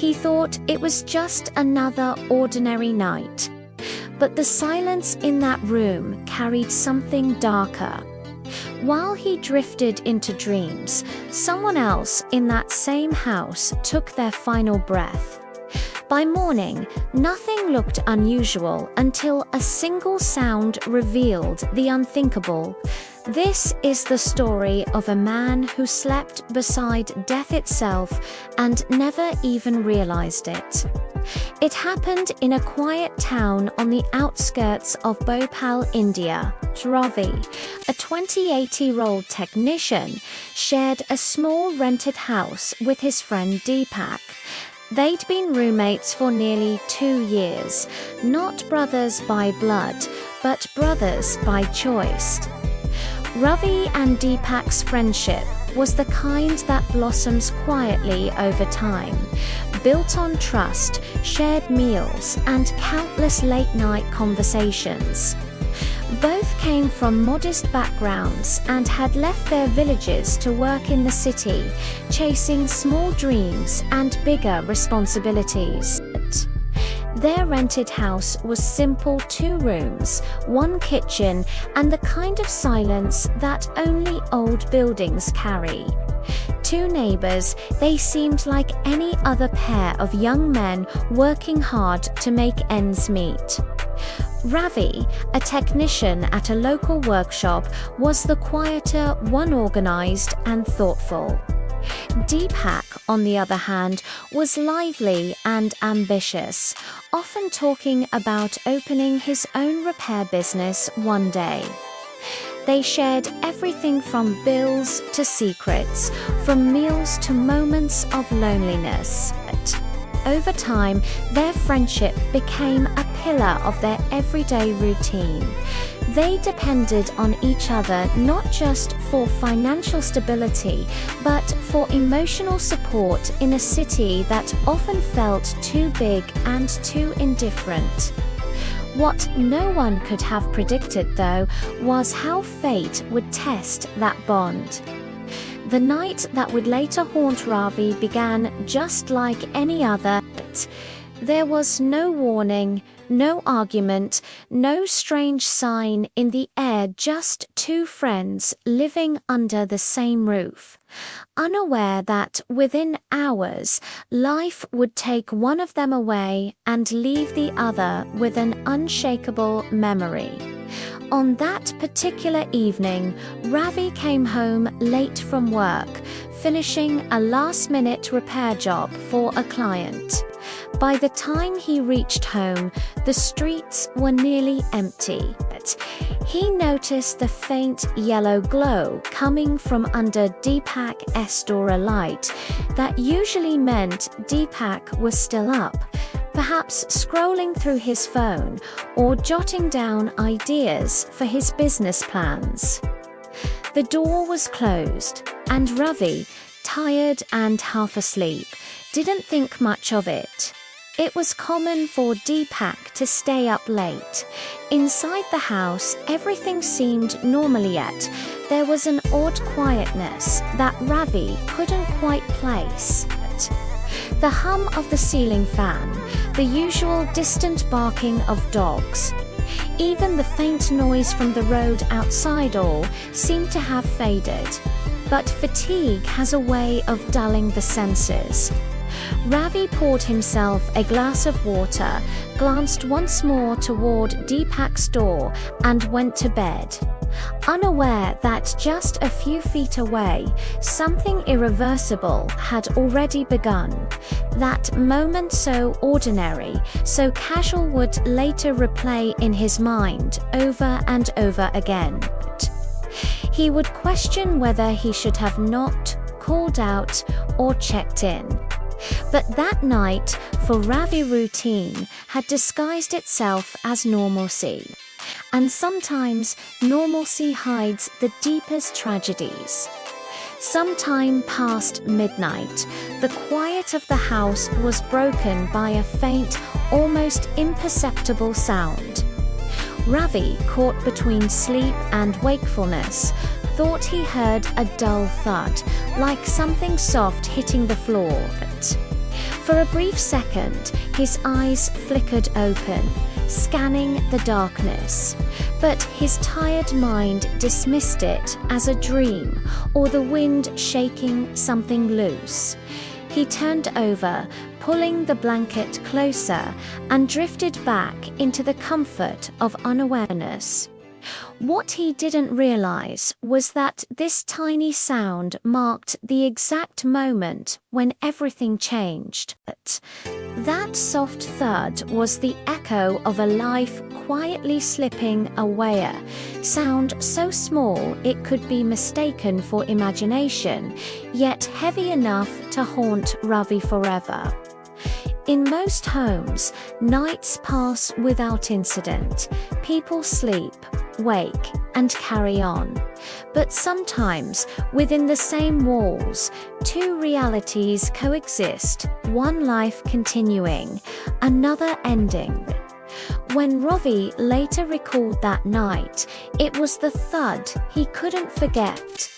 He thought it was just another ordinary night. But the silence in that room carried something darker. While he drifted into dreams, someone else in that same house took their final breath. By morning, nothing looked unusual until a single sound revealed the unthinkable. This is the story of a man who slept beside death itself and never even realized it. It happened in a quiet town on the outskirts of Bhopal, India. Ravi, a 28-year-old technician, shared a small rented house with his friend Deepak. They'd been roommates for nearly 2 years, not brothers by blood, but brothers by choice. Ravi and Deepak's friendship was the kind that blossoms quietly over time, built on trust, shared meals, and countless late-night conversations. Both came from modest backgrounds and had left their villages to work in the city, chasing small dreams and bigger responsibilities. Their rented house was simple: 2 rooms, 1 kitchen, and the kind of silence that only old buildings carry. 2 neighbors, they seemed like any other pair of young men working hard to make ends meet. Ravi, a technician at a local workshop, was the quieter one, organized and thoughtful. Deepak, on the other hand, was lively and ambitious, often talking about opening his own repair business one day. They shared everything from bills to secrets, from meals to moments of loneliness. Over time, their friendship became a pillar of their everyday routine. They depended on each other not just for financial stability, but for emotional support in a city that often felt too big and too indifferent. What no one could have predicted, though, was how fate would test that bond. The night that would later haunt Ravi began just like any other. There was no warning, no argument, no strange sign in the air, just 2 friends living under the same roof, unaware that within hours, life would take one of them away and leave the other with an unshakable memory. On that particular evening, Ravi came home late from work, finishing a last-minute repair job for a client. By the time he reached home, the streets were nearly empty. But he noticed the faint yellow glow coming from under Deepak's door, a light that usually meant Deepak was still up, perhaps scrolling through his phone or jotting down ideas for his business plans. The door was closed, and Ravi, tired and half asleep, didn't think much of it. It was common for Deepak to stay up late. Inside the house, everything seemed normal, yet there was an odd quietness that Ravi couldn't quite place. The hum of the ceiling fan, the usual distant barking of dogs, even the faint noise from the road outside, all seemed to have faded. But fatigue has a way of dulling the senses. Ravi poured himself a glass of water, glanced once more toward Deepak's door, and went to bed, unaware that just a few feet away, something irreversible had already begun. That moment, so ordinary, so casual, would later replay in his mind over and over again. He would question whether he should have knocked, called out, or checked in. But that night, for Ravi, routine had disguised itself as normalcy. And sometimes normalcy hides the deepest tragedies. Sometime past midnight, the quiet of the house was broken by a faint, almost imperceptible sound. Ravi, caught between sleep and wakefulness, thought he heard a dull thud, like something soft hitting the floor. But For a brief second, his eyes flickered open, scanning the darkness, but his tired mind dismissed it as a dream or the wind shaking something loose. He turned over, pulling the blanket closer, and drifted back into the comfort of unawareness. What he didn't realize was that this tiny sound marked the exact moment when everything changed. That soft thud was the echo of a life quietly slipping away, a sound so small it could be mistaken for imagination, yet heavy enough to haunt Ravi forever. In most homes, nights pass without incident. People sleep, wake, and carry on. But sometimes, within the same walls, two realities coexist, one life continuing, another ending. When Ravi later recalled that night, it was the thud he couldn't forget.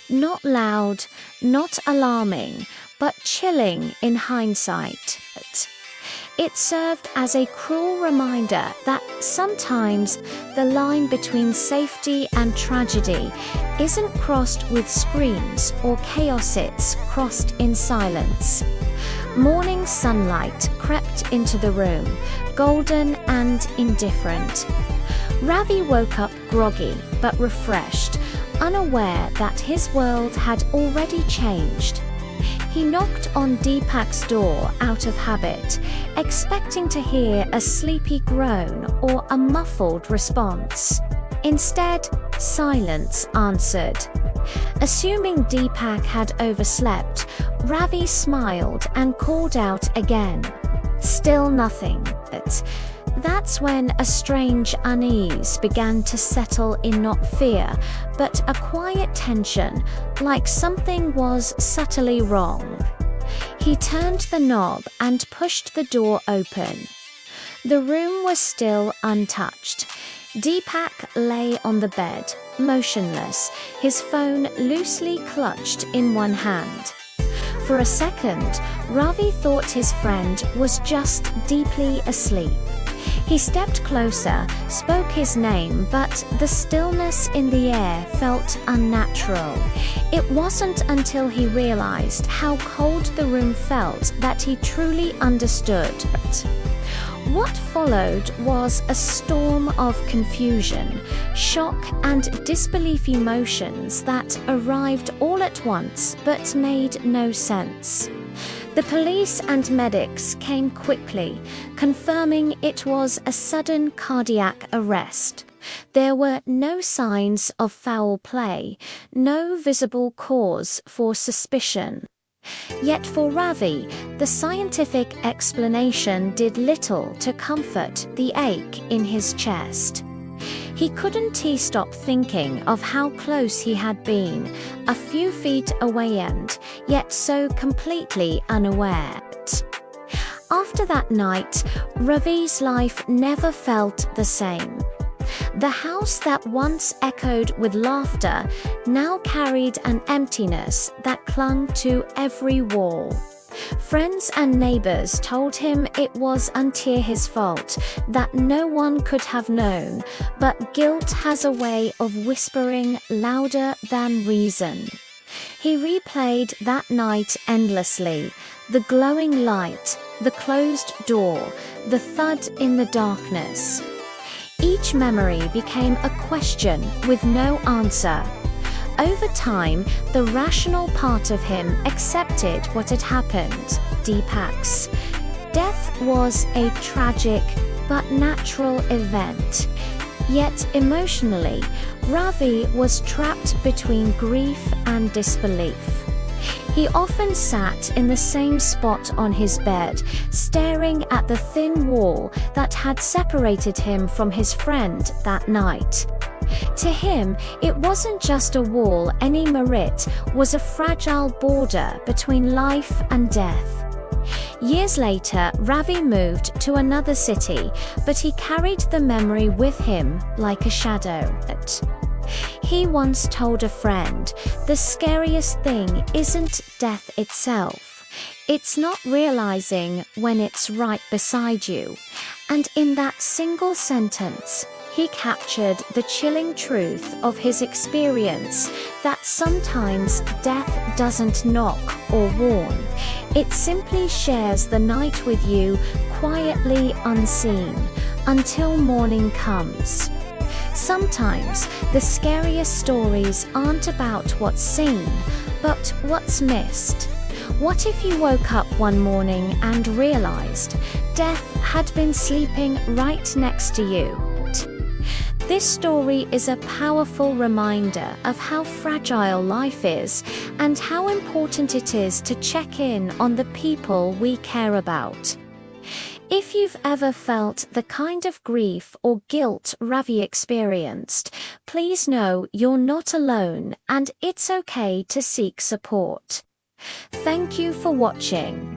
Not loud, not alarming, but chilling in hindsight. It served as a cruel reminder that sometimes the line between safety and tragedy isn't crossed with screams or chaos, it's crossed in silence. Morning sunlight crept into the room, golden and indifferent. Ravi woke up groggy but refreshed, unaware that his world had already changed. He knocked on Deepak's door out of habit, expecting to hear a sleepy groan or a muffled response. Instead, silence answered. Assuming Deepak had overslept, Ravi smiled and called out again. Still nothing. That's when a strange unease began to settle in, not fear, but a quiet tension, like something was subtly wrong. He turned the knob and pushed the door open. The room was still untouched. Deepak lay on the bed, motionless, his phone loosely clutched in one hand. For a second, Ravi thought his friend was just deeply asleep. He stepped closer, spoke his name, but the stillness in the air felt unnatural. It wasn't until he realized how cold the room felt that he truly understood. What followed was a storm of confusion, shock, and disbelief, emotions that arrived all at once but made no sense. The police and medics came quickly, confirming it was a sudden cardiac arrest. There were no signs of foul play, no visible cause for suspicion. Yet for Ravi, the scientific explanation did little to comfort the ache in his chest. He couldn't stop thinking of how close he had been, a few feet away and yet so completely unaware. After that night, Ravi's life never felt the same. The house that once echoed with laughter now carried an emptiness that clung to every wall. Friends and neighbors told him it was entirely his fault, that no one could have known, but guilt has a way of whispering louder than reason. He replayed that night endlessly, the glowing light, the closed door, the thud in the darkness. Each memory became a question with no answer. Over time, the rational part of him accepted what had happened. Deepak's death was a tragic but natural event. Yet emotionally, Ravi was trapped between grief and disbelief. He often sat in the same spot on his bed, staring at the thin wall that had separated him from his friend that night. To him, it wasn't just a wall anymore, it was a fragile border between life and death. Years later, Ravi moved to another city, but he carried the memory with him like a shadow. He once told a friend, "The scariest thing isn't death itself, It's not realizing when it's right beside you. And in that single sentence, he captured the chilling truth of his experience that sometimes death doesn't knock or warn. It simply shares the night with you, quietly unseen, until morning comes. Sometimes the scariest stories aren't about what's seen, but what's missed. What if you woke up one morning and realized death had been sleeping right next to you? This story is a powerful reminder of how fragile life is and how important it is to check in on the people we care about. If you've ever felt the kind of grief or guilt Ravi experienced, please know you're not alone and it's okay to seek support. Thank you for watching.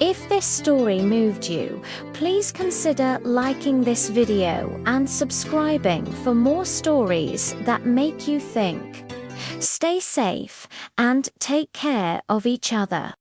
If this story moved you, please consider liking this video and subscribing for more stories that make you think. Stay safe and take care of each other.